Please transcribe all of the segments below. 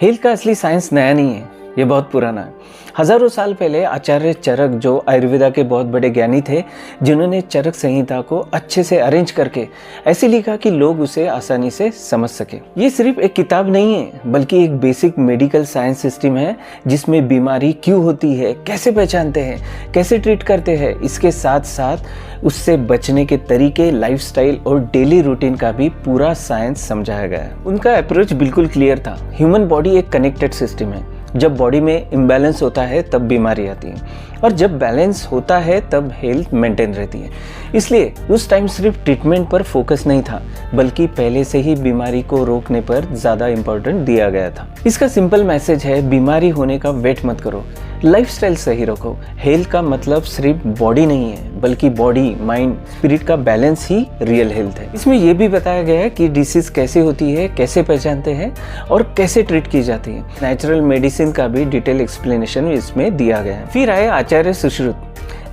Health का असली science नया नहीं है, ये बहुत पुराना है। हजारों साल पहले आचार्य चरक, जो आयुर्वेदा के बहुत बड़े ज्ञानी थे, जिन्होंने चरक संहिता को अच्छे से अरेंज करके ऐसे लिखा कि लोग उसे आसानी से समझ सके। ये सिर्फ एक किताब नहीं है, बल्कि एक बेसिक मेडिकल साइंस सिस्टम है, जिसमें बीमारी क्यों होती है, कैसे पहचानते हैं, कैसे ट्रीट करते हैं, इसके साथ साथ उससे बचने के तरीके, लाइफस्टाइल और डेली रूटीन का भी पूरा साइंस समझाया गया है। उनका अप्रोच बिल्कुल क्लियर था। ह्यूमन बॉडी एक कनेक्टेड सिस्टम है। जब बॉडी में इम्बैलेंस होता है तब बीमारी आती है, और जब बैलेंस होता है तब हेल्थ मेंटेन रहती है। इसलिए उस टाइम सिर्फ ट्रीटमेंट पर फोकस नहीं था, बल्कि पहले से ही बीमारी को रोकने पर ज़्यादा इम्पोर्टेंट दिया गया था। इसका सिंपल मैसेज है, बीमारी होने का वेट मत करो, लाइफस्टाइल सही रखो। हेल्थ का मतलब सिर्फ बॉडी नहीं है, बल्कि बॉडी, माइंड, स्पिरिट का बैलेंस ही रियल हेल्थ है। इसमें यह भी बताया गया है कि डिसीज कैसे होती है, कैसे पहचानते हैं और कैसे ट्रीट की जाती है। नेचुरल मेडिसिन का भी डिटेल एक्सप्लेनेशन इसमें दिया गया है। फिर आए आचार्य सुश्रुत,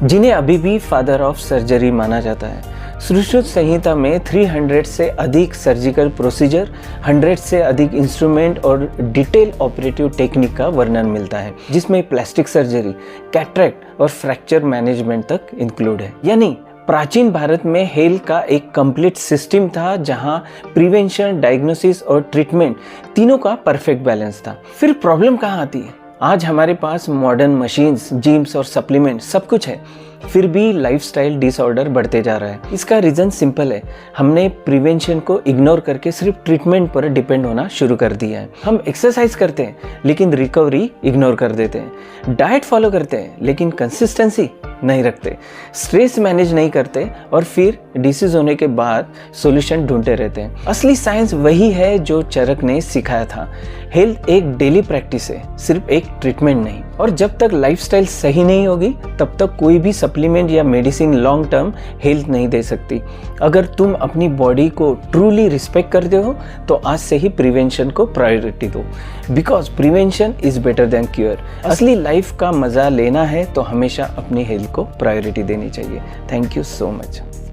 जिन्हें अभी भी फादर ऑफ सर्जरी माना जाता है। सुश्रुत संहिता में 300 से अधिक सर्जिकल प्रोसीजर, 100 से अधिक इंस्ट्रूमेंट और डिटेल ऑपरेटिव टेक्निक का वर्णन मिलता है, जिसमें प्लास्टिक सर्जरी, कैटरेक्ट और फ्रैक्चर मैनेजमेंट तक इंक्लूड है। यानी प्राचीन भारत में हेल्थ का एक कंप्लीट सिस्टम था, जहां प्रिवेंशन, डायग्नोसिस और ट्रीटमेंट तीनों का परफेक्ट बैलेंस था। फिर प्रॉब्लम कहाँ आती है? आज हमारे पास मॉडर्न मशीन्स, जिम्स और सप्लीमेंट सब कुछ है, फिर भी लाइफस्टाइल डिसऑर्डर बढ़ते जा रहा है। इसका रीज़न सिंपल है, हमने प्रिवेंशन को इग्नोर करके सिर्फ ट्रीटमेंट पर डिपेंड होना शुरू कर दिया है। हम एक्सरसाइज करते हैं लेकिन रिकवरी इग्नोर कर देते हैं, डाइट फॉलो करते हैं लेकिन कंसिस्टेंसी नहीं रखते, स्ट्रेस मैनेज नहीं करते और फिर डिसीज होने के बाद सॉल्यूशन ढूंढते रहते हैं। असली साइंस वही है जो चरक ने सिखाया था। हेल्थ एक डेली प्रैक्टिस है, सिर्फ एक ट्रीटमेंट नहीं। और जब तक लाइफस्टाइल सही नहीं होगी, तब तक कोई भी सप्लीमेंट या मेडिसिन लॉन्ग टर्म हेल्थ नहीं दे सकती। अगर तुम अपनी बॉडी को ट्रूली रिस्पेक्ट करते हो, तो आज से ही प्रिवेंशन को प्रायोरिटी दो, because prevention is better than cure. असली लाइफ का मजा लेना है तो हमेशा अपनी हेल्थ को प्रायोरिटी देनी चाहिए। Thank you so much.